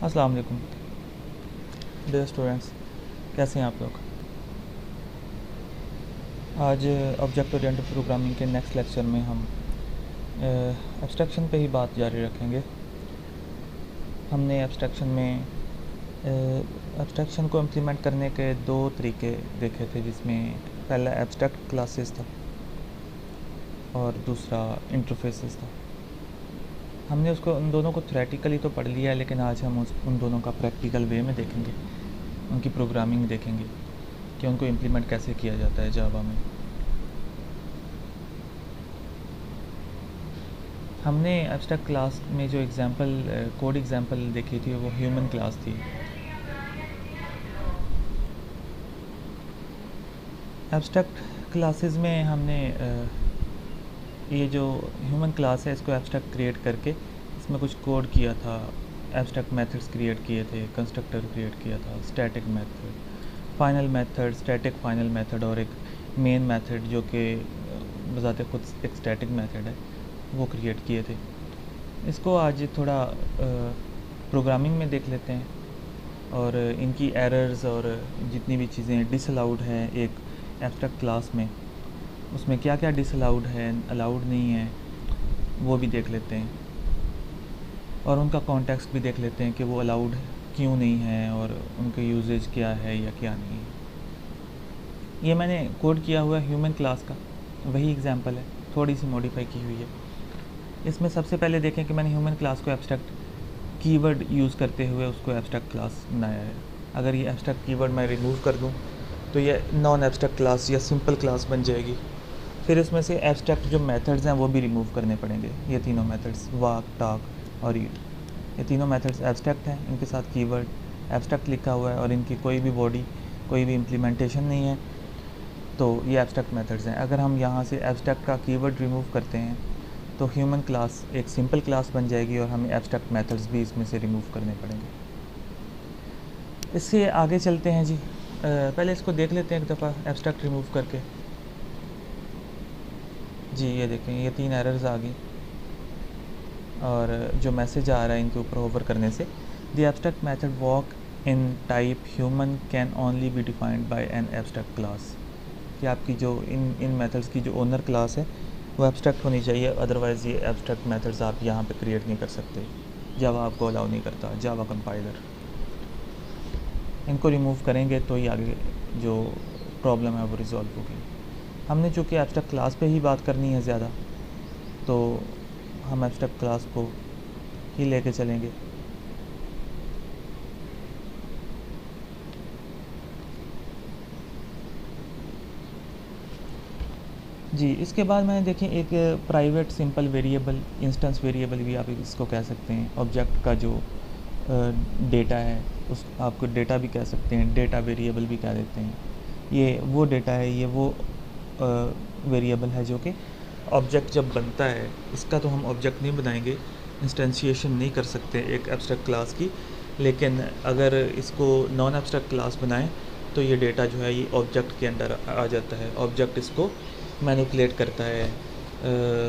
अस्सलाम वालेकुम dear students, कैसे हैं आप लोग। आज ऑब्जेक्ट ओरिएंटेड प्रोग्रामिंग के नेक्स्ट लेक्चर में हम एब्स्ट्रैक्शन पे ही बात जारी रखेंगे। हमने एब्स्ट्रैक्शन को इम्प्लीमेंट करने के दो तरीके देखे थे, जिसमें पहला एब्स्ट्रैक्ट क्लासेस था और दूसरा इंटरफेसेस था। हमने उन दोनों को थ्योरेटिकली तो पढ़ लिया है, लेकिन आज हम उन दोनों का प्रैक्टिकल वे में देखेंगे, उनकी प्रोग्रामिंग देखेंगे कि उनको इम्प्लीमेंट कैसे किया जाता है जावा में। हमने एब्स्ट्रैक्ट क्लास में जो कोड एग्जांपल देखी थी वो ह्यूमन क्लास थी। एब्स्ट्रैक्ट क्लासेस में हमने ये जो ह्यूमन क्लास है इसको एब्स्ट्रैक्ट क्रिएट करके इसमें कुछ कोड किया था। एब्स्ट्रैक्ट मेथड्स क्रिएट किए थे, कंस्ट्रक्टर क्रिएट किया था, static method, final method, static final method और एक मेन मेथड जो कि बजाते खुद एक स्टैटिक मेथड है, वो क्रिएट किए थे। इसको आज थोड़ा प्रोग्रामिंग में देख लेते हैं और इनकी एरर्स और जितनी भी चीज़ें डिसअलाउड हैं एक एब्स्ट्रैक्ट क्लास में, उसमें क्या क्या डिसअलाउड है, अलाउड नहीं है, वो भी देख लेते हैं और उनका कॉन्टेक्स्ट भी देख लेते हैं कि वो अलाउड क्यों नहीं है और उनके यूजेज क्या है या क्या नहीं है। ये मैंने कोड किया हुआ ह्यूमन क्लास का वही एग्जांपल है, थोड़ी सी मॉडिफाई की हुई है। इसमें सबसे पहले देखें कि मैंने ह्यूमन क्लास को एब्स्ट्रैक्ट कीवर्ड यूज़ करते हुए उसको एब्स्ट्रैक्ट क्लास बनाया है। अगर ये एब्स्ट्रैक्ट कीवर्ड मैं रिमूव कर दूँ तो ये नॉन एब्स्ट्रैक्ट क्लास या सिंपल क्लास बन जाएगी। फिर इसमें से एब्स्ट्रैक्ट जो मेथड्स हैं वो भी रिमूव करने पड़ेंगे। ये तीनों मेथड्स वाक, टॉक और रीड, ये तीनों मेथड्स एब्स्ट्रैक्ट हैं, इनके साथ कीवर्ड एब्स्ट्रैक्ट लिखा हुआ है और इनकी कोई भी बॉडी, कोई भी इम्प्लीमेंटेशन नहीं है, तो ये एब्स्ट्रैक्ट मेथड्स हैं। अगर हम यहाँ से एब्स्ट्रैक्ट का कीवर्ड रिमूव करते हैं तो ह्यूमन क्लास एक सिंपल क्लास बन जाएगी और हमें एब्स्ट्रैक्ट मेथड्स भी इसमें से रिमूव करने पड़ेंगे। इससे आगे चलते हैं जी। पहले इसको देख लेते हैं एक दफ़ा एब्स्ट्रैक्ट रिमूव करके। जी ये देखें, ये 3 एरर्स आ गई और जो मैसेज आ रहा है इनके ऊपर होवर करने से, the abstract method walk in type human can only be defined by an abstract class. कि आपकी जो इन मेथड्स की जो ओनर क्लास है वो एब्स्ट्रैक्ट होनी चाहिए, अदरवाइज़ ये एब्स्ट्रैक्ट मेथड्स आप यहाँ पे क्रिएट नहीं कर सकते। जावा आपको अलाउ नहीं करता, जावा कंपाइलर। इनको रिमूव करेंगे तो ही आगे जो प्रॉब्लम है वो रिज़ॉल्व होगी। हमने चूँकि एब्स्ट्रैक्ट क्लास पे ही बात करनी है ज़्यादा, तो हम एब्स्ट्रैक्ट क्लास को ही लेके चलेंगे। जी इसके बाद मैंने देखें एक private simple variable, instance variable भी आप इसको कह सकते हैं। ऑब्जेक्ट का जो डेटा है उस आपको डेटा भी कह सकते हैं, डेटा वेरिएबल भी कह देते हैं। ये वो डेटा है, ये वो वेरिएबल है जो कि ऑब्जेक्ट जब बनता है, इसका तो हम ऑब्जेक्ट नहीं बनाएंगे, इंस्टेंशिएशन नहीं कर सकते एक एब्स्ट्रैक्ट क्लास की, लेकिन अगर इसको नॉन एब्स्ट्रैक्ट क्लास बनाएं तो ये डेटा जो है ये ऑब्जेक्ट के अंदर आ जाता है। ऑब्जेक्ट इसको मैनिपुलेट करता है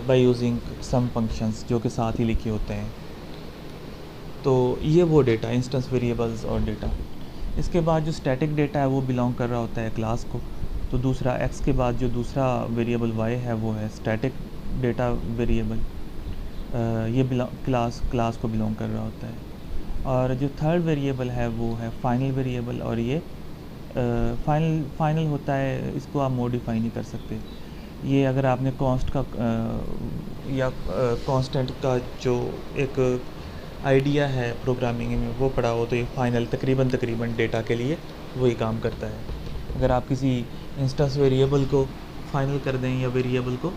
बाय यूजिंग सम फंक्शंस जो कि साथ ही लिखे होते हैं। तो ये वो डेटा, इंस्टेंस वेरिएबल्स और डेटा। इसके बाद जो स्टैटिक डेटा है वो बिलोंग कर रहा होता है क्लास को। तो दूसरा एक्स के बाद जो दूसरा वेरिएबल वाई है वो है स्टैटिक डेटा वेरिएबल, ये क्लास को बिलोंग कर रहा होता है। और जो थर्ड वेरिएबल है वो है फाइनल वेरिएबल, और ये फाइनल होता है, इसको आप मॉडिफाई नहीं कर सकते। ये अगर आपने कॉन्स्ट का या कांस्टेंट का जो एक आइडिया है प्रोग्रामिंग में वो पढ़ा हो, तो ये फाइनल तकरीबन डेटा के लिए वही काम करता है। अगर आप किसी इंस्टेंस वेरिएबल को फाइनल कर दें या वेरिएबल को,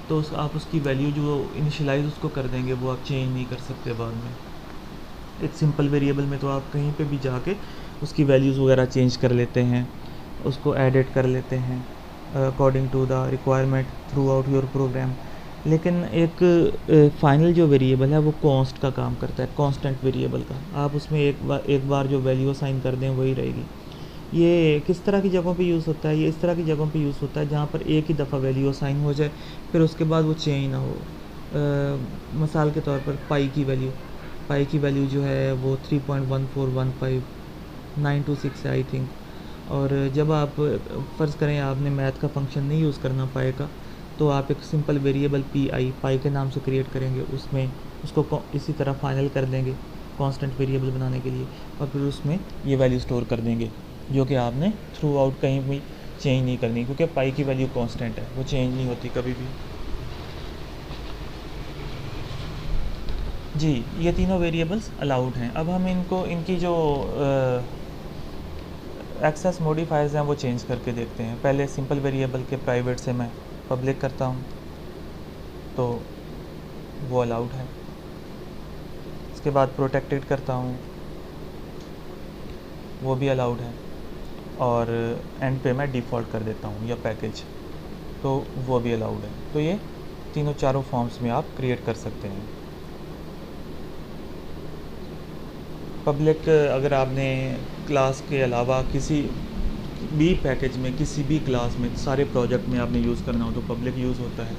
तो आप उसकी वैल्यू जो इनिशियलाइज उसको कर देंगे वो आप चेंज नहीं कर सकते बाद में। एक सिंपल वेरिएबल में तो आप कहीं पे भी जाके उसकी वैल्यूज़ वगैरह चेंज कर लेते हैं, उसको एडिट कर लेते हैं according to the requirement throughout your program. लेकिन एक फ़ाइनल जो वेरिएबल है वो कॉन्स्ट का काम करता है, कांस्टेंट वेरिएबल का। आप उसमें एक बार जो वैल्यू असाइन कर दें वही रहेगी। ये किस तरह की जगहों पे यूज़ होता है? ये इस तरह की जगहों पे यूज़ होता है जहाँ पर एक ही दफ़ा वैल्यू असाइन हो जाए, फिर उसके बाद वो चेंज ना हो। मिसाल के तौर पर पाई की वैल्यू, पाई की वैल्यू जो है वो 3.1415926 है आई थिंक। और जब आप फ़र्ज़ करें आपने मैथ का फंक्शन नहीं यूज़ करना पाई का, तो आप एक सिंपल वेरिएबल पाई के नाम से क्रिएट करेंगे, उसमें उसको इसी तरह फाइनल कर देंगे कांस्टेंट वेरिएबल बनाने के लिए, और फिर उसमें ये वैल्यू स्टोर कर देंगे जो कि आपने थ्रू आउट कहीं भी चेंज नहीं करनी, क्योंकि पाई की वैल्यू कांस्टेंट है, वो चेंज नहीं होती कभी भी। जी, ये तीनों वेरिएबल्स अलाउड हैं। अब हम इनकी जो एक्सेस मॉडिफायर्स हैं वो चेंज करके देखते हैं। पहले सिंपल वेरिएबल के प्राइवेट से मैं पब्लिक करता हूँ, तो वो अलाउड है। इसके बाद प्रोटेक्टेड करता हूँ, वो भी अलाउड है। और एंड पे मैं डिफ़ॉल्ट कर देता हूँ या पैकेज, तो वो भी अलाउड है। तो ये तीनों चारों फॉर्म्स में आप क्रिएट कर सकते हैं। पब्लिक अगर आपने क्लास के अलावा किसी भी पैकेज में, किसी भी क्लास में, सारे प्रोजेक्ट में आपने यूज़ करना हो तो पब्लिक यूज़ होता है।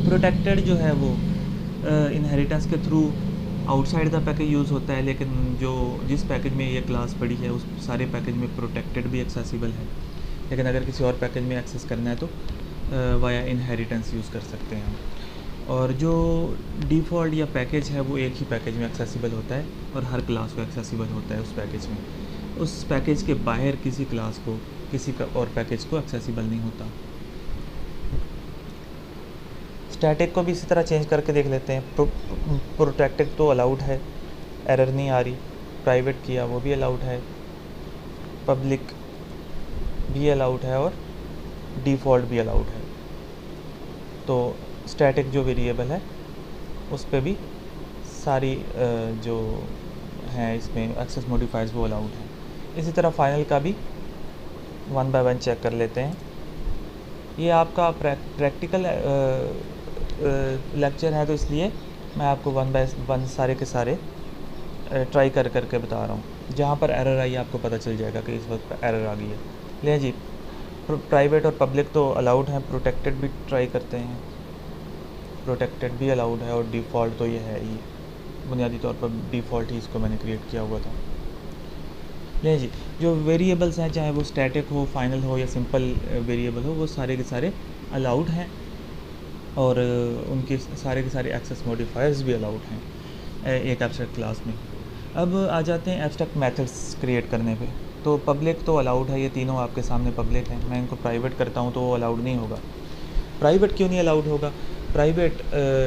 प्रोटेक्टेड जो है वो इनहेरिटेंस के through outside the package use होता है, लेकिन जिस पैकेज में ये क्लास पड़ी है उस सारे पैकेज में प्रोटेक्टेड भी एक्सेसिबल है। लेकिन अगर किसी और पैकेज में एक्सेस करना है तो वाया इनहेरिटेंस यूज़ कर सकते हैं। और जो डिफ़ॉल्ट या पैकेज है वो एक ही पैकेज में एक्सेसिबल होता है और हर क्लास को एक्सेसिबल होता है उस पैकेज में। उस पैकेज के बाहर किसी क्लास को, किसी का और पैकेज को एक्सेसिबल नहीं होता। स्टैटिक को भी इसी तरह चेंज करके देख लेते हैं। प्रोटेक्टेड तो अलाउड है, एरर नहीं आ रही। प्राइवेट किया वो भी अलाउड है, पब्लिक भी अलाउड है और डिफ़ॉल्ट भी अलाउड है। तो स्टैटिक जो वेरिएबल है उस पर भी सारी जो हैं इसमें एक्सेस मॉडिफायर्स वो अलाउड हैं। इसी तरह फाइनल का भी 1 बाय 1 चेक कर लेते हैं। ये आपका प्रैक्टिकल लेक्चर है, तो इसलिए मैं आपको 1 बाय 1 सारे के सारे ट्राई करके बता रहा हूँ। जहाँ पर एरर आई आपको पता चल जाएगा कि इस वक्त एरर आ गई है। ले जी, प्राइवेट और पब्लिक तो अलाउड हैं, प्रोटेक्टेड भी ट्राई करते हैं। प्रोटेक्टेड भी अलाउड है और डिफ़ॉल्ट तो ये है ही, बुनियादी तौर पर डिफ़ॉल्ट ही इसको मैंने क्रिएट किया हुआ था। ले जी, जो वेरिएबल्स हैं चाहे वो स्टैटिक हो, फाइनल हो या सिंपल वेरिएबल हो, वो सारे के सारे अलाउड हैं और उनके सारे के सारे एक्सेस मॉडिफायर्स भी अलाउड हैं एक एब्स्ट्रैक्ट क्लास में। अब आ जाते हैं एब्स्ट्रैक्ट मेथड्स क्रिएट करने पे। तो पब्लिक तो अलाउड है, ये तीनों आपके सामने पब्लिक हैं। मैं इनको प्राइवेट करता हूँ तो वो अलाउड नहीं होगा। प्राइवेट क्यों नहीं अलाउड होगा? प्राइवेट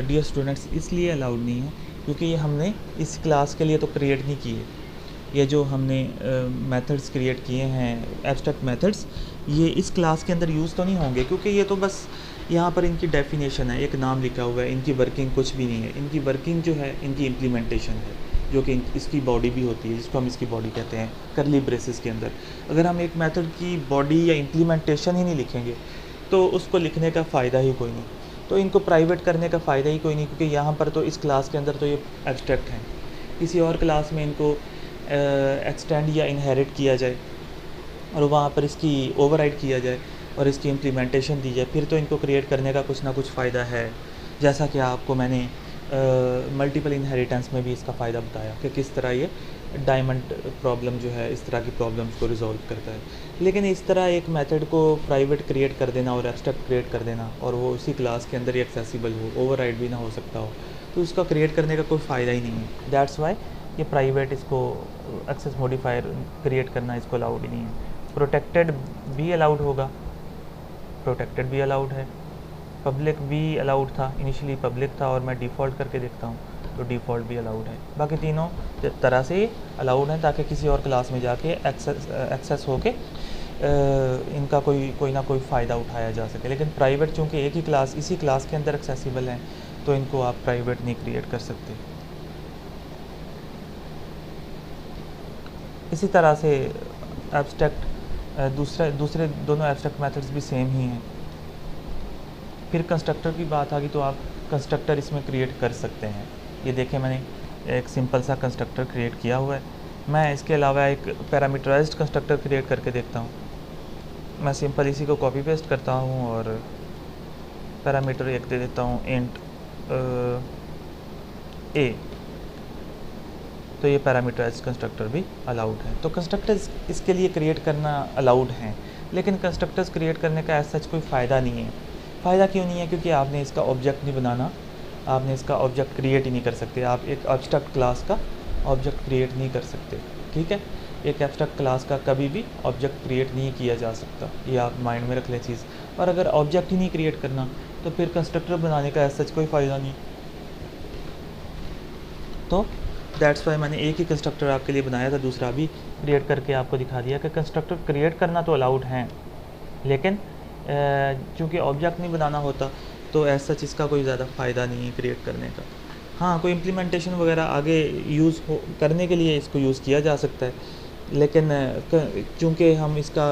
डियर स्टूडेंट्स इसलिए अलाउड नहीं है क्योंकि ये हमने इस क्लास के लिए तो क्रिएट नहीं किए। ये जो हमने मेथड्स क्रिएट किए हैं, एब्स्ट्रैक्ट मेथड्स, ये इस क्लास के अंदर यूज़ तो नहीं होंगे, क्योंकि ये तो बस यहाँ पर इनकी डेफिनेशन है, एक नाम लिखा हुआ है। इनकी वर्किंग कुछ भी नहीं है। इनकी वर्किंग जो है इनकी इम्प्लीमेंटेशन है, जो कि इसकी बॉडी भी होती है, जिसको हम इसकी बॉडी कहते हैं करली ब्रेसेस के अंदर। अगर हम एक मेथड की बॉडी या इम्प्लीमेंटेशन ही नहीं लिखेंगे तो उसको लिखने का फ़ायदा ही कोई नहीं। तो इनको प्राइवेट करने का फ़ायदा ही कोई नहीं, क्योंकि यहाँ पर तो इस क्लास के अंदर तो ये एब्स्ट्रैक्ट हैं। किसी और क्लास में इनको एक्सटेंड या इनहेरिट किया जाए और वहाँ पर इसकी ओवरराइड किया जाए और इसकी इम्प्लीमेंटेशन दी जाए, फिर तो इनको क्रिएट करने का कुछ ना कुछ फ़ायदा है। जैसा कि आपको मैंने मल्टीपल इनहेरिटेंस में भी इसका फ़ायदा बताया कि किस तरह ये डायमंड प्रॉब्लम जो है इस तरह की प्रॉब्लम्स को रिजॉल्व करता है। लेकिन इस तरह एक मेथड को प्राइवेट क्रिएट कर देना और एब्स्ट्रैक्ट क्रिएट कर देना और वो उसी क्लास के अंदर ही एक्सेसिबल हो, ओवरराइड भी ना हो सकता हो, तो उसका क्रिएट करने का कोई फ़ायदा ही नहीं है। दैट्स वाई ये प्राइवेट इसको एक्सेस मॉडिफायर क्रिएट करना इसको अलाउड ही नहीं है। प्रोटेक्टेड भी अलाउड होगा, प्रोटेक्टेड भी अलाउड है। पब्लिक भी अलाउड था, इनिशियली पब्लिक था और मैं डिफ़ॉल्ट करके देखता हूँ तो डिफ़ॉल्ट भी अलाउड है। बाकी तीनों तरह से अलाउड हैं ताकि किसी और क्लास में जाके एक्सेस होके इनका कोई ना कोई फ़ायदा उठाया जा सके। लेकिन प्राइवेट चूँकि एक ही क्लास, इसी क्लास के अंदर एक्सेसिबल हैं, तो इनको आप प्राइवेट नहीं क्रिएट कर सकते। इसी तरह से एब्स्ट्रैक्ट दूसरे दोनों एब्स्ट्रैक्ट मेथड्स भी सेम ही हैं। फिर कंस्ट्रक्टर की बात आ गई तो आप कंस्ट्रक्टर इसमें क्रिएट कर सकते हैं। ये देखें, मैंने एक सिंपल सा कंस्ट्रक्टर क्रिएट किया हुआ है। मैं इसके अलावा एक पैरामीटराइज्ड कंस्ट्रक्टर क्रिएट करके देखता हूँ। मैं सिंपल इसी को कॉपी पेस्ट करता हूँ और पैरामीटर एक दे देता हूँ इंट ए, तो ये पैरामीटराइज्ड कंस्ट्रक्टर भी अलाउड है। तो कंस्ट्रक्टर्स इसके लिए क्रिएट करना अलाउड हैं, लेकिन कंस्ट्रक्टर्स क्रिएट करने का ऐसा कोई फ़ायदा नहीं है। फ़ायदा क्यों नहीं है? क्योंकि आपने इसका ऑब्जेक्ट नहीं बनाना, आपने इसका ऑब्जेक्ट क्रिएट ही नहीं कर सकते। आप एक एब्स्ट्रैक्ट क्लास का ऑब्जेक्ट क्रिएट नहीं कर सकते, ठीक है। एक एब्स्ट्रैक्ट क्लास का कभी भी ऑब्जेक्ट क्रिएट नहीं किया जा सकता, ये आप माइंड में रख लें चीज़। और अगर ऑब्जेक्ट ही नहीं क्रिएट करना तो फिर कंस्ट्रक्टर बनाने का ऐसा कोई फ़ायदा नहीं। तो दैट्स वाई मैंने एक ही कंस्ट्रक्टर आपके लिए बनाया था, दूसरा भी क्रिएट करके आपको दिखा दिया कि कंस्ट्रक्टर क्रिएट करना तो अलाउड हैं, लेकिन चूँकि ऑब्जेक्ट नहीं बनाना होता तो ऐसा चीज़ का कोई ज़्यादा फ़ायदा नहीं है क्रिएट करने का। हाँ, कोई इम्प्लीमेंटेशन वगैरह आगे यूज़ करने के लिए इसको यूज़ किया जा सकता है, लेकिन चूँकि हम इसका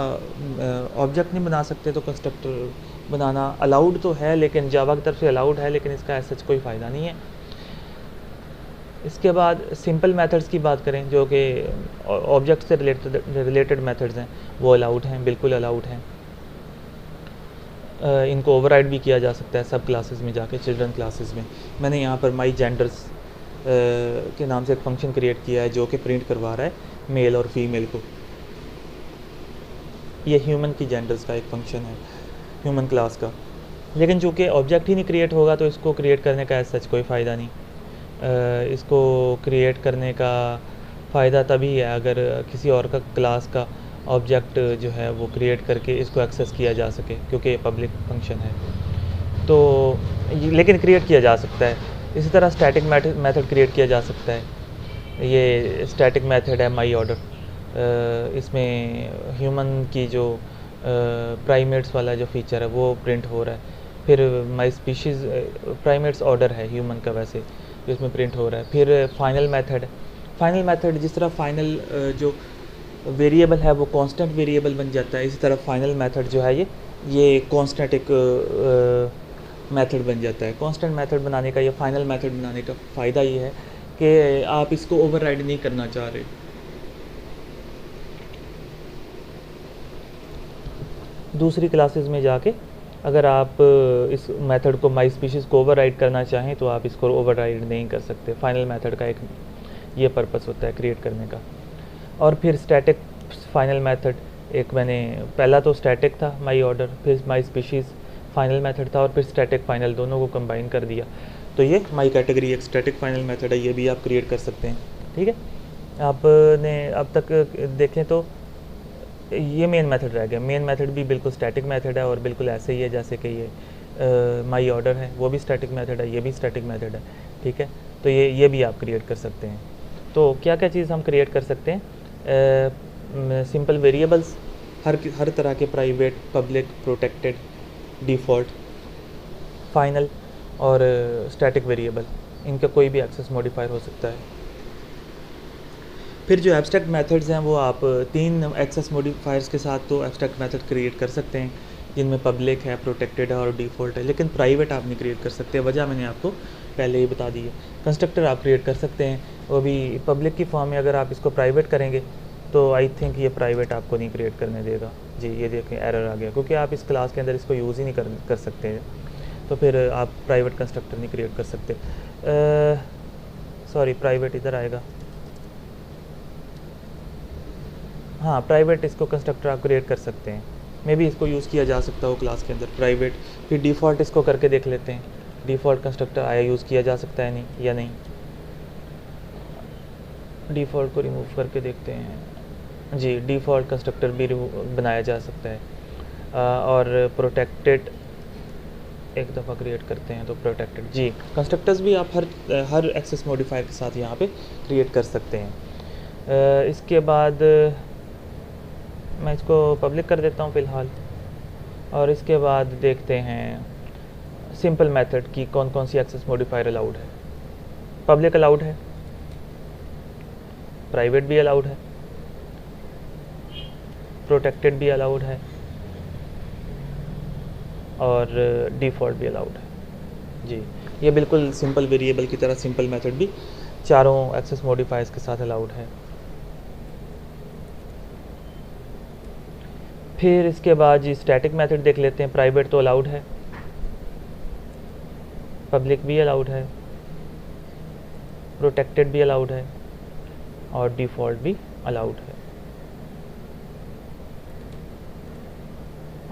ऑब्जेक्ट नहीं बना सकते तो कंस्ट्रक्टर बनाना अलाउड तो है, लेकिन जावा की तरफ से अलाउड है, लेकिन इसका ऐसा कोई फ़ायदा नहीं है। इसके बाद सिंपल मेथड्स की बात करें, जो कि ऑब्जेक्ट से रिलेटेड मेथड्स हैं, वो अलाउड हैं, बिल्कुल अलाउड हैं। इनको ओवरराइड भी किया जा सकता है सब क्लासेस में जाके, चिल्ड्रन क्लासेस में। मैंने यहाँ पर माई जेंडर्स के नाम से एक फंक्शन क्रिएट किया है जो कि प्रिंट करवा रहा है मेल और फीमेल को। ये ह्यूमन की जेंडर्स का एक फंक्शन है, ह्यूमन क्लास का, लेकिन चूँकि ऑब्जेक्ट ही नहीं क्रिएट होगा तो इसको क्रिएट करने का ऐसा कोई फ़ायदा नहीं। इसको क्रिएट करने का फ़ायदा तभी है अगर किसी और का क्लास का ऑब्जेक्ट जो है वो क्रिएट करके इसको एक्सेस किया जा सके, क्योंकि ये पब्लिक फंक्शन है। तो लेकिन क्रिएट किया जा सकता है। इसी तरह स्टैटिक मेथड क्रिएट किया जा सकता है। ये स्टैटिक मेथड है माई ऑर्डर, इसमें ह्यूमन की जो प्राइमेट्स वाला जो फीचर है वो प्रिंट हो रहा है। फिर माई स्पीशीज़ प्राइमेट्स ऑर्डर है ह्यूमन का वैसे, जो इसमें प्रिंट हो रहा है। फिर फाइनल मेथड जिस तरह फाइनल जो वेरिएबल है वो कांस्टेंट वेरिएबल बन जाता है, इसी तरह फाइनल मेथड जो है ये कांस्टेंट एक मेथड बन जाता है। कांस्टेंट मेथड बनाने का या फाइनल मेथड बनाने का फ़ायदा ये है कि आप इसको ओवरराइड नहीं करना चाह रहे। दूसरी क्लासेस में जाके अगर आप इस मेथड को माई स्पीशीज़ को ओवरराइड करना चाहें तो आप इसको ओवरराइड नहीं कर सकते। फाइनल मेथड का एक ये पर्पस होता है क्रिएट करने का। और फिर स्टैटिक फाइनल मेथड, एक मैंने पहला तो स्टैटिक था माई ऑर्डर, फिर माई स्पीशीज़ फाइनल मेथड था, और फिर स्टैटिक फाइनल दोनों को कंबाइन कर दिया। तो ये माई कैटेगरी एक स्टैटिक फाइनल मेथड है, ये भी आप क्रिएट कर सकते हैं, ठीक है। आपने अब तक देखें तो ये मेन मेथड रह गया। मेन मेथड भी बिल्कुल स्टैटिक मेथड है और बिल्कुल ऐसे ही है जैसे कि ये माई ऑर्डर है, वो भी स्टैटिक मेथड है, ये भी स्टैटिक मेथड है, ठीक है। तो ये भी आप क्रिएट कर सकते हैं। तो क्या क्या चीज़ हम क्रिएट कर सकते हैं? सिंपल वेरिएबल्स, हर तरह के private, public, protected, default, final और स्टैटिक वेरिएबल, इनका कोई भी एक्सेस मॉडिफायर हो सकता है। फिर जो एब्स्ट्रैक्ट मेथड्स हैं वो आप 3 एक्सेस मॉडिफायर्स के साथ तो एब्स्ट्रैक्ट मेथड क्रिएट कर सकते हैं, जिनमें पब्लिक है, प्रोटेक्टेड है और डिफ़ॉल्ट है, लेकिन प्राइवेट आप नहीं क्रिएट कर सकते। वजह मैंने आपको पहले ही बता दी है। कंस्ट्रक्टर आप क्रिएट कर सकते हैं, वो भी पब्लिक की फॉर्म में। अगर आप इसको प्राइवेट करेंगे तो आई थिंक ये प्राइवेट आपको नहीं क्रिएट करने देगा। जी, ये देखें एरर आ गया, क्योंकि आप इस क्लास के अंदर इसको यूज़ ही नहीं कर सकते हैं, तो फिर आप प्राइवेट कंस्ट्रक्टर नहीं क्रिएट कर सकते। सॉरी, प्राइवेट इधर आएगा। हाँ, प्राइवेट इसको कंस्ट्रक्टर आप क्रिएट कर सकते हैं, मे भी इसको यूज़ किया जा सकता हो क्लास के अंदर प्राइवेट। फिर डिफ़ॉल्ट इसको करके देख लेते हैं, डिफ़ॉल्ट कंस्ट्रक्टर आया यूज़ किया जा सकता है नहीं या नहीं। डिफ़ॉल्ट को रिमूव करके देखते हैं। जी, डिफ़ॉल्ट कंस्ट्रक्टर भी बनाया जा सकता है। और प्रोटेक्टेड एक दफ़ा क्रिएट करते हैं तो प्रोटेक्टेड, जी, कंस्ट्रक्टर्स भी आप हर एक्सेस मॉडिफायर के साथ यहाँ पे क्रिएट कर सकते हैं। इसके बाद मैं इसको पब्लिक कर देता हूँ फ़िलहाल, और इसके बाद देखते हैं सिंपल मेथड की कौन कौन सी एक्सेस मॉडिफायर अलाउड है। पब्लिक अलाउड है, प्राइवेट भी अलाउड है, प्रोटेक्टेड भी अलाउड है और डिफ़ॉल्ट भी अलाउड है। जी, ये बिल्कुल सिंपल वेरिएबल की तरह सिंपल मेथड भी चारों एक्सेस मॉडिफायर्स के साथ अलाउड है। फिर इसके बाद जी स्टैटिक मेथड देख लेते हैं। प्राइवेट तो अलाउड है, पब्लिक भी अलाउड है, प्रोटेक्टेड भी अलाउड है और डिफ़ॉल्ट भी अलाउड है।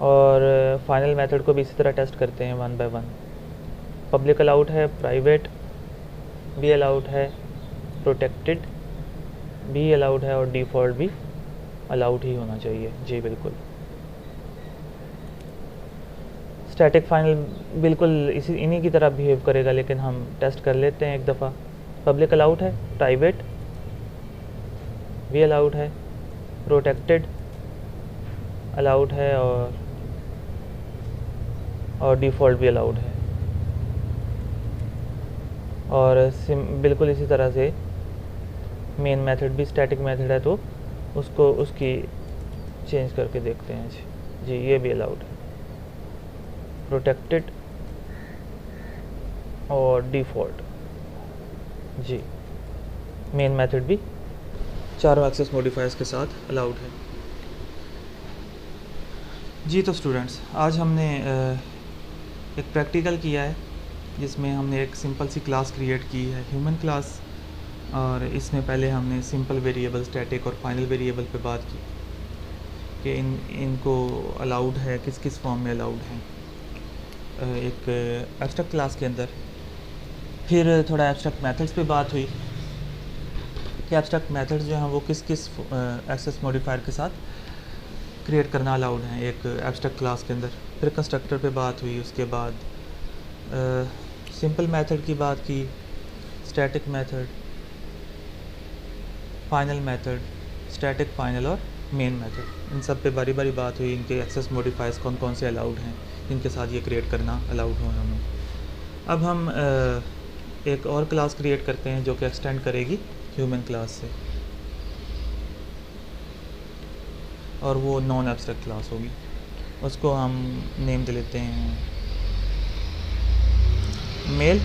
और फाइनल मेथड को भी इसी तरह टेस्ट करते हैं one by one. Public allowed है, प्राइवेट भी अलाउड है, प्रोटेक्टेड भी अलाउड है और डिफ़ॉल्ट भी अलाउड ही होना चाहिए। जी बिल्कुल। स्टैटिक फाइनल बिल्कुल इन्हीं की तरह बिहेव करेगा, लेकिन हम टेस्ट कर लेते हैं एक दफ़ा। पब्लिक अलाउड है, प्राइवेट भी अलाउड है, प्रोटेक्टेड अलाउड है और डिफ़ॉल्ट भी अलाउड है। और बिल्कुल इसी तरह से मेन मेथड भी स्टैटिक मेथड है, तो उसकी चेंज करके देखते हैं। जी ये भी अलाउड है, प्रोटेक्टेड और डिफ़ॉल्ट। जी मेन मेथड भी चारों एक्सेस मॉडिफायर्स के साथ अलाउड है। जी तो स्टूडेंट्स, आज हमने एक प्रैक्टिकल किया है जिसमें हमने एक सिंपल सी क्लास क्रिएट की है, ह्यूमन क्लास। और इसमें पहले हमने सिंपल वेरिएबल, स्टैटिक और फाइनल वेरिएबल पे बात की कि इनको अलाउड है, किस किस फॉर्म में अलाउड हैं एक एब्स्ट्रैक्ट क्लास के अंदर। फिर थोड़ा एब्स्ट्रैक्ट मेथड्स पे बात हुई कि एब्स्ट्रैक्ट मेथड्स जो हैं वो किस किस एक्सेस मॉडिफायर के साथ क्रिएट करना अलाउड हैं एक एब्स्ट्रैक्ट क्लास के अंदर। फिर कंस्ट्रक्टर पे बात हुई, उसके बाद सिंपल मेथड की बात की, static method, final method, static final और मेन मेथड, इन सब पे बारी बारी बात हुई। इनके एक्सेस मॉडिफायर्स कौन कौन से अलाउड हैं, इनके साथ ये क्रिएट करना अलाउड हो हमें। अब हम एक और क्लास क्रिएट करते हैं जो कि एक्सटेंड करेगी ह्यूमन क्लास से, और वो नॉन एब्स्ट्रैक्ट क्लास होगी। उसको हम नेम दे लेते हैं मेल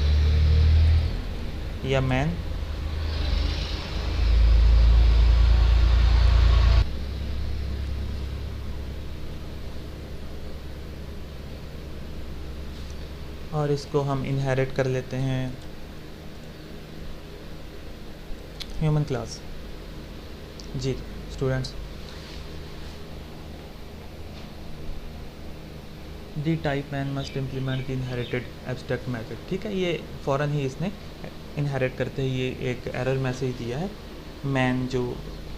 या मैन। और इसको हम इनहेरिट कर लेते हैं ह्यूमन क्लास। जी students, the type man must implement the inherited abstract method. ठीक है, ये फ़ौरन ही इसने इनहेरिट करते ही ये एक एरर मैसेज दिया है। मैन जो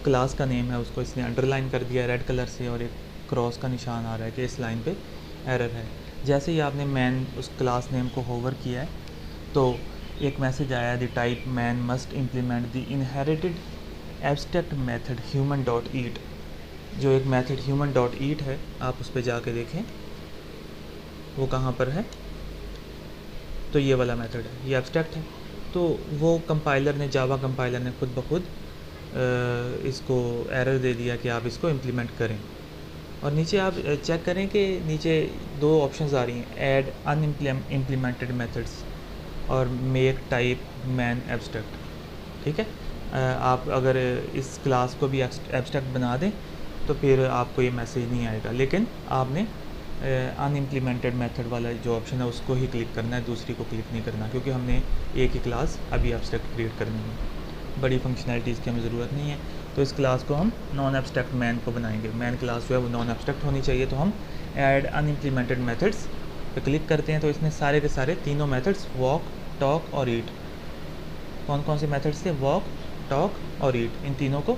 क्लास का नेम है उसको इसने अंडरलाइन कर दिया है रेड कलर से, और एक क्रॉस का निशान आ रहा है कि इस लाइन पे एरर है। जैसे ही आपने मैन उस क्लास नेम को होवर किया है तो एक मैसेज आया, the type man must implement the inherited abstract method human dot eat. जो एक मेथड ह्यूमन डॉट ईट है, आप उस पर जाके देखें वो कहाँ पर है। तो ये वाला मेथड है, ये एब्स्ट्रैक्ट है। तो वो कंपाइलर ने, जावा कंपाइलर ने खुद ब खुद इसको एरर दे दिया कि आप इसको इम्प्लीमेंट करें। और नीचे आप चेक करें कि नीचे दो ऑप्शंस आ रही हैं, ऐड अनइम्प्लीमेंटेड मेथड्स और मेक टाइप मैन एब्स्ट्रैक्ट। ठीक है, आप अगर इस क्लास को भी एब्स्ट्रैक्ट बना दें तो फिर आपको ये मैसेज नहीं आएगा, लेकिन आपने अनइम्प्लीमेंटेड मेथड वाला जो ऑप्शन है उसको ही क्लिक करना है, दूसरी को क्लिक नहीं करना, क्योंकि हमने एक ही क्लास अभी एब्स्ट्रैक्ट क्रिएट करनी है। बड़ी फंक्शनैलिटीज़ की हमें ज़रूरत नहीं है। तो इस क्लास को हम नॉन एब्स्ट्रैक्ट मैन को बनाएंगे। मैन क्लास जो है वो नॉन एब्स्ट्रैक्ट होनी चाहिए। तो हम ऐड अनइम्प्लीमेंटेड मेथड्स पे क्लिक करते हैं तो इसने सारे के सारे तीनों मेथड्स वॉक, टॉक और ईट, कौन कौन से मेथड्स थे, वॉक, टॉक और ईट, इन तीनों को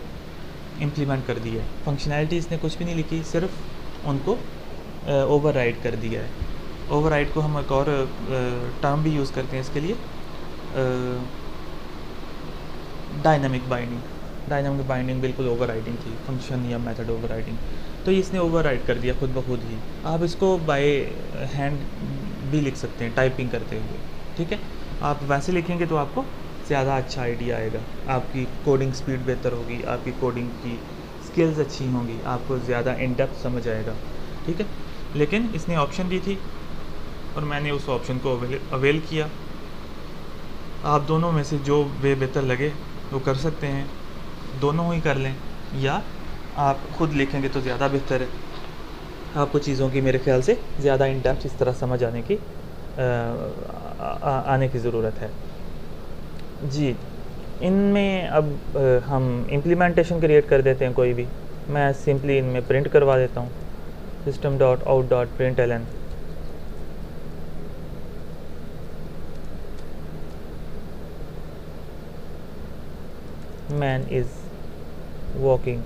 इम्प्लीमेंट कर दिया है। फंक्शनैलिटी इसने कुछ भी नहीं लिखी, सिर्फ उनको ओवरराइड कर दिया है। ओवरराइड को हम एक और टर्म भी यूज़ करते हैं इसके लिए, डायनामिक बाइंडिंग। डायनामिक बाइंडिंग बिल्कुल ओवरराइडिंग थी, फंक्शन या मेथड ओवरराइडिंग। तो इसने ओवरराइड कर दिया खुद ब खुद ही। आप इसको बाय हैंड भी लिख सकते हैं टाइपिंग करते हुए। ठीक है, आप वैसे लिखेंगे तो आपको ज़्यादा अच्छा आइडिया आएगा, आपकी कोडिंग स्पीड बेहतर होगी, आपकी कोडिंग की स्किल्स अच्छी होंगी, आपको ज़्यादा इन डेप्थ समझ आएगा। ठीक है, लेकिन इसने ऑप्शन दी थी और मैंने उस ऑप्शन को अवेल किया। आप दोनों में से जो वे बेहतर लगे वो कर सकते हैं, दोनों ही कर लें, या आप खुद लिखेंगे तो ज़्यादा बेहतर है। आपको चीज़ों की मेरे ख्याल से ज़्यादा इन डेप्थ इस तरह समझ आने की आने की ज़रूरत है। जी, इनमें अब हम इम्प्लीमेंटेशन क्रिएट कर देते हैं कोई भी। मैं सिंपली इनमें प्रिंट करवा देता हूँ system.out.println मैन इज़ वॉकिंग,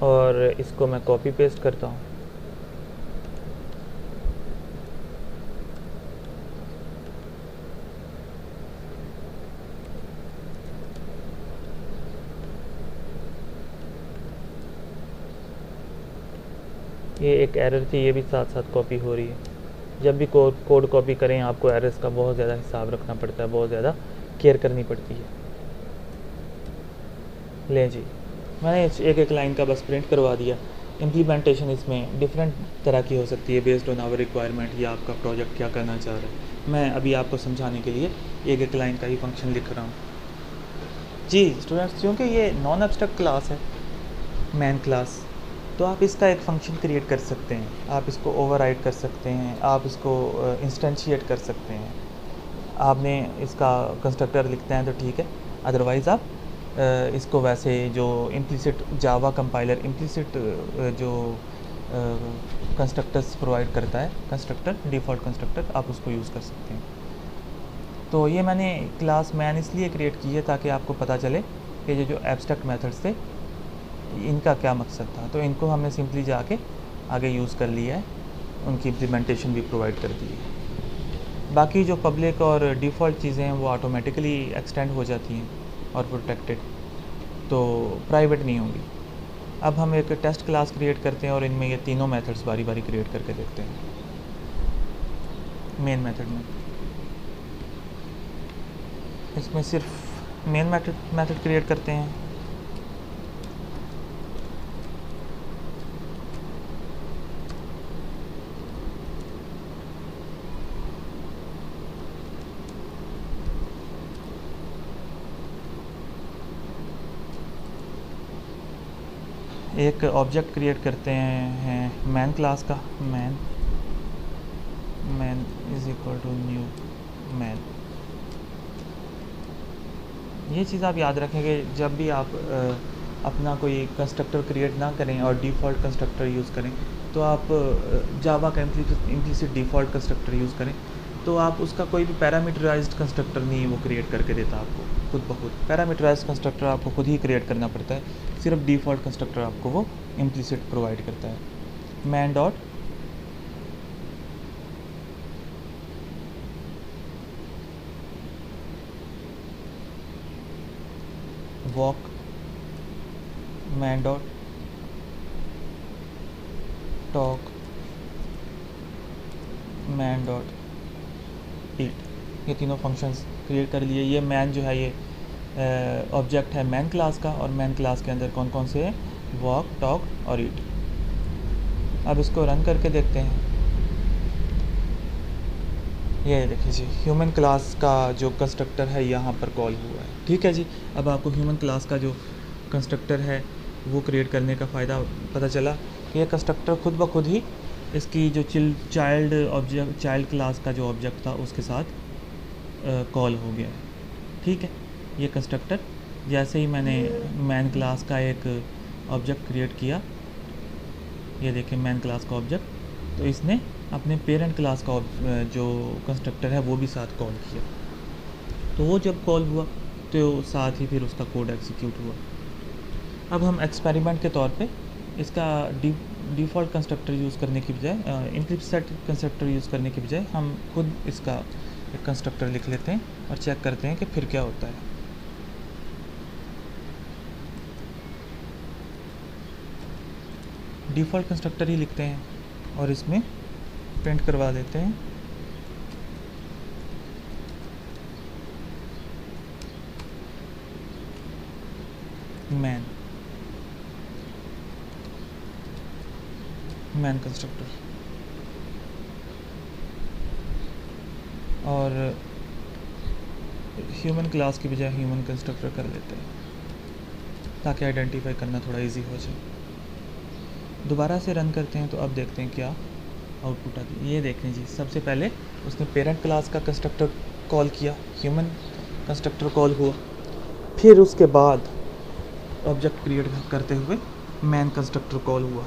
और इसको मैं कॉपी पेस्ट करता हूँ। ये एक एरर थी, ये भी साथ साथ कॉपी हो रही है। जब भी कोड कॉपी करें आपको एरर्स का बहुत ज़्यादा हिसाब रखना पड़ता है, बहुत ज़्यादा केयर करनी पड़ती है। लें जी, मैंने एक एक लाइन का बस प्रिंट करवा दिया। इम्प्लीमेंटेशन इसमें डिफरेंट तरह की हो सकती है बेस्ड ऑन आवर रिक्वायरमेंट या आपका प्रोजेक्ट क्या करना चाह रहा है। मैं अभी आपको समझाने के लिए एक एक लाइन का ही फंक्शन लिख रहा हूँ जी स्टूडेंट्स। क्योंकि ये नॉन एब्स्ट्रैक्ट क्लास है मैन क्लास, तो आप इसका एक फ़ंक्शन क्रिएट कर सकते हैं, आप इसको ओवरराइड कर सकते हैं, आप इसको इंस्टेंशिएट कर सकते हैं। आपने इसका कंस्ट्रक्टर लिखते हैं तो ठीक है, अदरवाइज़ आप इसको वैसे जो इम्प्लिसिट जावा कंपाइलर इम्प्लिसिट जो कंस्ट्रक्टर्स प्रोवाइड करता है, कंस्ट्रक्टर डिफ़ॉल्ट कंस्ट्रक्टर, आप उसको यूज़ कर सकते हैं। तो ये मैंने क्लास मैन इसलिए क्रिएट की है ताकि आपको पता चले कि ये जो एब्स्ट्रैक्ट मेथड्स थे इनका क्या मकसद था। तो इनको हमने सिंपली जाके आगे यूज़ कर लिया है, उनकी इम्प्लीमेंटेशन भी प्रोवाइड कर दी है। बाकी जो पब्लिक और डिफ़ॉल्ट चीज़ें हैं वो ऑटोमेटिकली एक्सटेंड हो जाती हैं और प्रोटेक्टेड, तो प्राइवेट नहीं होंगी। अब हम एक टेस्ट क्लास क्रिएट करते हैं और इनमें ये तीनों मेथड्स बारी बारी क्रिएट करके देखते हैं। मेन मेथड में इसमें सिर्फ मेन मेथड क्रिएट करते हैं। एक ऑब्जेक्ट क्रिएट करते हैं मैन क्लास का, man is equal to new man. ये चीज़ आप याद रखें कि जब भी आप अपना कोई कंस्ट्रक्टर क्रिएट ना करें और डिफ़ॉल्ट कंस्ट्रक्टर यूज़ करें, तो आप जावा का इम्प्लिसिट डिफ़ॉल्ट कंस्ट्रक्टर यूज़ करें, तो आप उसका कोई भी पैरामीटराइज्ड कंस्ट्रक्टर नहीं वो क्रिएट करके देता आपको खुद ब खुद। पैरामीटराइज्ड कंस्ट्रक्टर आपको खुद ही क्रिएट करना पड़ता है, सिर्फ डिफ़ॉल्ट कंस्ट्रक्टर आपको वो इम्प्लिसिट प्रोवाइड करता है। Man dot walk, man dot talk, man dot eat, ये तीनों फंक्शंस क्रिएट कर लिए। ये मैन जो है ये ऑब्जेक्ट है मैन क्लास का, और मैन क्लास के अंदर कौन कौन से हैं, वॉक, टॉक और ईट। अब इसको रन करके देखते हैं। ये देखिए जी, ह्यूमन क्लास का जो कंस्ट्रक्टर है यहाँ पर कॉल हुआ है। ठीक है जी, अब आपको ह्यूमन क्लास का जो कंस्ट्रक्टर है वो क्रिएट करने का फ़ायदा पता चला कि ये कंस्ट्रक्टर खुद ब खुद ही इसकी जो चाइल्ड क्लास का जो ऑब्जेक्ट था उसके साथ कॉल हो गया है। ठीक है, ये कंस्ट्रक्टर जैसे ही मैंने मैन क्लास का एक ऑब्जेक्ट क्रिएट किया, ये देखें मैन क्लास का ऑब्जेक्ट, तो इसने अपने पेरेंट क्लास का जो कंस्ट्रक्टर है वो भी साथ कॉल किया। तो वो जब कॉल हुआ तो साथ ही फिर उसका कोड एग्जीक्यूट हुआ। अब हम एक्सपेरिमेंट के तौर पे इसका डिफ़ॉल्ट कंस्ट्रक्टर यूज़ करने की बजाय, इम्प्लिसिट कंस्ट्रक्टर यूज़ करने की बजाय हम खुद इसका एक कंस्ट्रक्टर लिख लेते हैं और चेक करते हैं कि फिर क्या होता है। डिफ़ॉल्ट कंस्ट्रक्टर ही लिखते हैं और इसमें प्रिंट करवा देते हैं मैन कंस्ट्रक्टर, और ह्यूमन क्लास की बजाय ह्यूमन कंस्ट्रक्टर कर लेते हैं ताकि आइडेंटिफाई करना थोड़ा इजी हो जाए। दोबारा से रन करते हैं तो अब देखते हैं क्या आउटपुट आती है। ये देखें जी, सबसे पहले उसने पेरेंट क्लास का कंस्ट्रक्टर कॉल किया ह्यूमन कंस्ट्रक्टर कॉल हुआ। फिर उसके बाद ऑब्जेक्ट क्रिएट करते हुए मैन कंस्ट्रक्टर कॉल हुआ।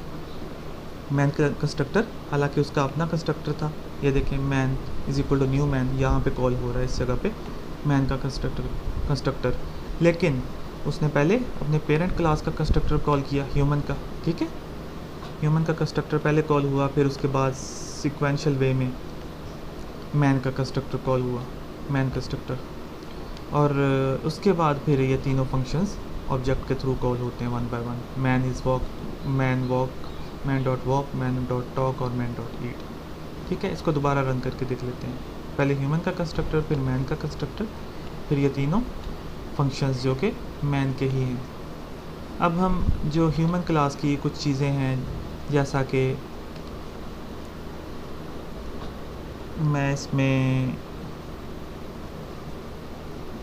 मैन कंस्ट्रक्टर हालांकि उसका अपना कंस्ट्रक्टर था, ये देखें man is equal to new man, यहाँ पे कॉल हो रहा है इस जगह पे मैन का कंस्ट्रक्टर, लेकिन उसने पहले अपने पेरेंट क्लास का कंस्ट्रक्टर कॉल किया ह्यूमन का, ठीक है। ह्यूमन का कंस्ट्रक्टर पहले कॉल हुआ, फिर उसके बाद सिक्वेंशियल वे में मैन का कंस्ट्रक्टर कॉल हुआ, मैन कंस्ट्रक्टर, और उसके बाद फिर ये तीनों फंक्शंस ऑब्जेक्ट के थ्रू कॉल होते हैं one by one. Man is walk, man dot walk, man dot talk और मैन डॉट ईट, ठीक है। इसको दोबारा रन करके देख लेते हैं। पहले ह्यूमन का कंस्ट्रक्टर, फिर मैन का कंस्ट्रक्टर, फिर ये तीनों फंक्शंस जो कि मैन के ही हैं। अब हम जो ह्यूमन क्लास की कुछ चीज़ें हैं, जैसा कि मैं इसमें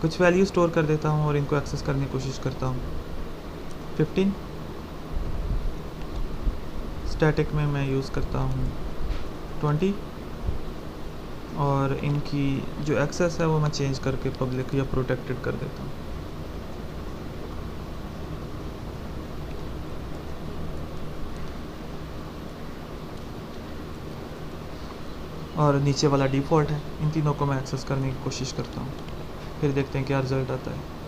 कुछ वैल्यू स्टोर कर देता हूँ और इनको एक्सेस करने की कोशिश करता हूँ। 15 स्टैटिक में मैं यूज़ करता हूँ 20, और इनकी जो एक्सेस है वो मैं चेंज करके पब्लिक या प्रोटेक्टेड कर देता हूँ। और नीचे वाला डिफ़ॉल्ट है। इन तीनों को मैं एक्सेस करने की कोशिश करता हूँ, फिर देखते हैं क्या रिज़ल्ट आता है।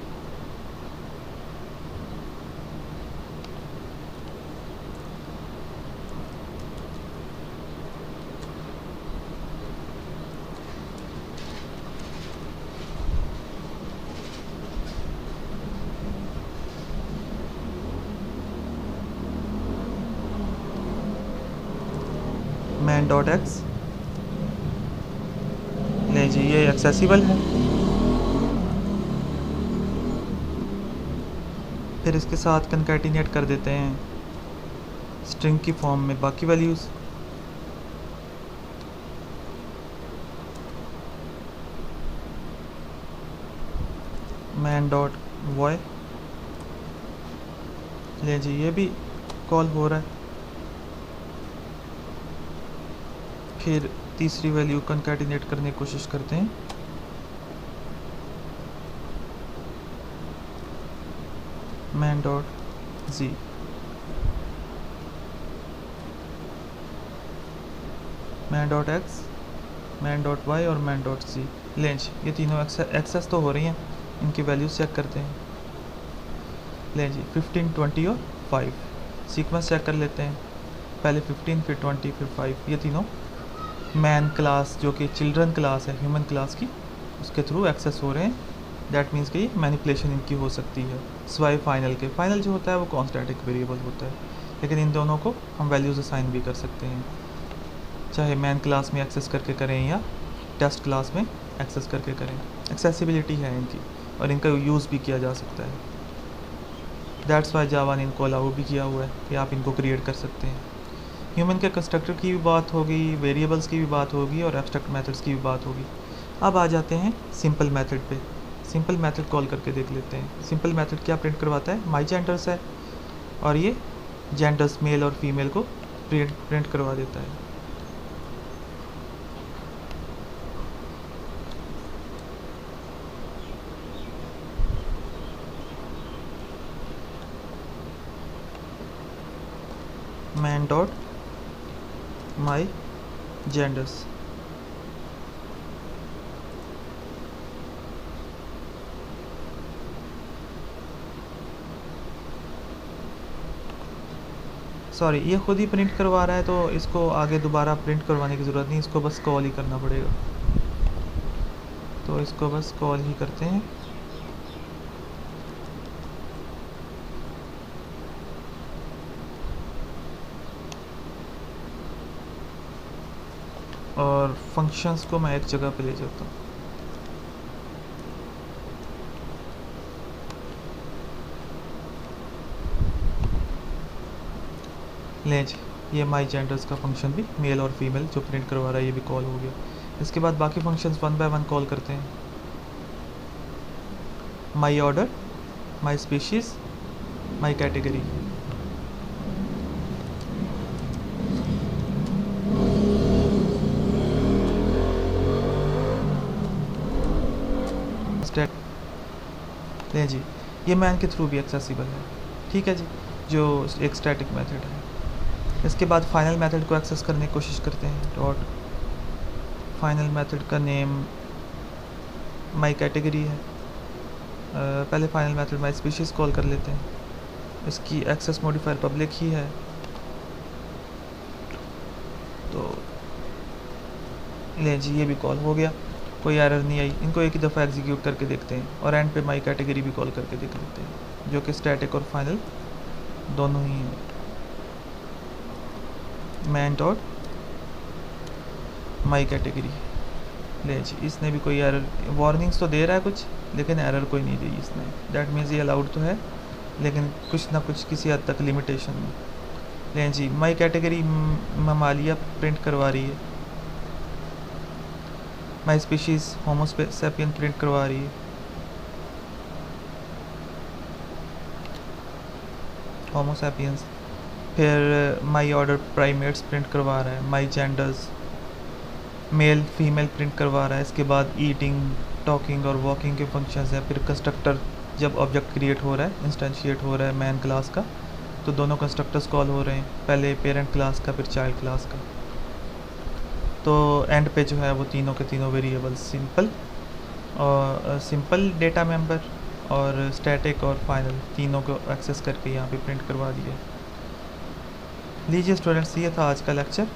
मैन डॉट एक्स, नहीं जी ये एक्सेसिबल है। फिर इसके साथ कंकैटिनेट कर देते हैं स्ट्रिंग की फॉर्म में बाकी वैल्यूज़। मैन डॉट वॉय, ले जी ये भी कॉल हो रहा है। फिर तीसरी वैल्यू कंकैटिनेट करने की कोशिश करते हैं। Man dot G, man dot X, man dot Y और मैन डॉट सी। लेंज ये तीनों एक्सेस तो हो रही हैं, इनकी वैल्यूज चेक करते हैं। लें जी 15, 20 और 5 सीक्वेंस चेक कर लेते हैं। पहले 15, फिर 20, फिर 5, ये तीनों मैन क्लास जो कि चिल्ड्रन क्लास है ह्यूमन क्लास की, उसके थ्रू एक्सेस हो रहे हैं। दैट मीन्स कि मैनिपुलेशन इनकी हो सकती है सिवाय फाइनल के। फाइनल जो होता है वो कॉन्स्टैटिक वेरिएबल होता है, लेकिन इन दोनों को हम वैल्यूज़ असाइन भी कर सकते हैं, चाहे मैन क्लास में एक्सेस करके करें या टेस्ट क्लास में एक्सेस करके करें। एक्सेसिबिलिटी है इनकी और इनका यूज़ भी किया जा सकता है। दैट्स वाई जावा ने इनको अलाउ भी किया हुआ है कि आप इनको क्रिएट कर सकते हैं। ह्यूमन के कंस्ट्रक्टर की भी बात होगी, वेरिएबल्स की भी बात होगी और एब्स्ट्रैक्ट मेथड्स की भी बात होगी। अब आ जाते हैं सिंपल मेथड पे। सिंपल मेथड कॉल करके देख लेते हैं। सिंपल मेथड क्या प्रिंट करवाता है, माई जेंडर्स है, और ये जेंडर्स मेल और फीमेल को प्रिंट करवा देता है। मैन डॉट माई जेंडर्स, सॉरी ये खुद ही प्रिंट करवा रहा है, तो इसको आगे दोबारा प्रिंट करवाने की ज़रूरत नहीं, इसको बस कॉल ही करना पड़ेगा। तो इसको बस कॉल ही करते हैं। और फंक्शंस को मैं एक जगह पे ले जाता हूँ। लें जी ये माई जेंडर्स का फंक्शन भी मेल और फीमेल जो प्रिंट करवा रहा है ये भी कॉल हो गया। इसके बाद बाकी functions one by one call करते हैं। My order, my species, my category. ले जी, ये मैन के थ्रू भी एक्सेसिबल है, ठीक है जी, जो एक स्टैटिक मेथड है। इसके बाद फाइनल मेथड को एक्सेस करने की कोशिश करते हैं। डॉट फाइनल मेथड का नेम माई कैटेगरी है। पहले फाइनल मेथड माई स्पीशीज़ कॉल कर लेते हैं। इसकी एक्सेस मॉडिफायर पब्लिक ही है, तो ले जी ये भी कॉल हो गया, कोई एरर नहीं आई। इनको एक ही दफ़ा एग्जीक्यूट करके देखते हैं और एंड पे माई कैटेगरी भी कॉल करके देख लेते हैं, जो कि स्टैटिक और फाइनल दोनों ही हैं। मैन डॉट माई कैटेगरी, ले जी इसने भी कोई एरर, वार्निंग्स तो दे रहा है कुछ, लेकिन एरर कोई नहीं दी इसने। दैट मीन्स ये अलाउड तो है, लेकिन कुछ ना कुछ किसी हद तक लिमिटेशन में। ले जी माई कैटेगरी ममालिया प्रिंट करवा रही है, माई स्पीशीज़ होमो सैपियन प्रिंट करवा रही है, होमो सैपियंस। फिर माई ऑर्डर प्राइमेट्स प्रिंट करवा रहा है, माई जेंडर्स मेल फीमेल प्रिंट करवा रहा है। इसके बाद ईटिंग, टॉकिंग और वॉकिंग के फंक्शंस हैं। फिर कंस्ट्रक्टर जब ऑब्जेक्ट क्रिएट हो रहा है, इंस्टेंशिएट हो रहा है मैन क्लास का, तो दोनों कंस्ट्रक्टर्स कॉल हो रहे हैं, पहले पेरेंट क्लास का फिर चाइल्ड क्लास का। तो एंड पे जो है वो तीनों के तीनों वेरिएबल सिंपल और सिंपल डेटा मेंबर और स्टैटिक और फाइनल तीनों को एक्सेस करके यहाँ पे प्रिंट करवा दिया। लीजिए स्टूडेंट्स, ये था आज का लेक्चर।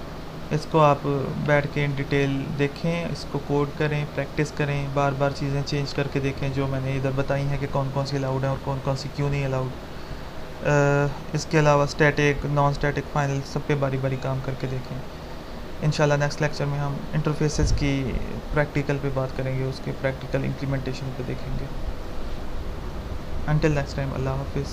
इसको आप बैठ के इन डिटेल देखें, इसको कोड करें, प्रैक्टिस करें, बार बार चीज़ें चेंज करके देखें जो मैंने इधर बताई हैं कि कौन कौन सी अलाउड हैं और कौन कौन सी क्यों नहीं अलाउड। इसके अलावा स्टैटिक, नॉन स्टैटिक, फाइनल सब पे बारी बारी काम करके देखें। इंशाल्लाह नेक्स्ट लेक्चर में हम इंटरफेसेस की प्रैक्टिकल पे बात करेंगे, उसके प्रैक्टिकल इम्प्लीमेंटेशन पे देखेंगे। अंटिल नेक्स्ट टाइम, अल्लाह हाफिज़।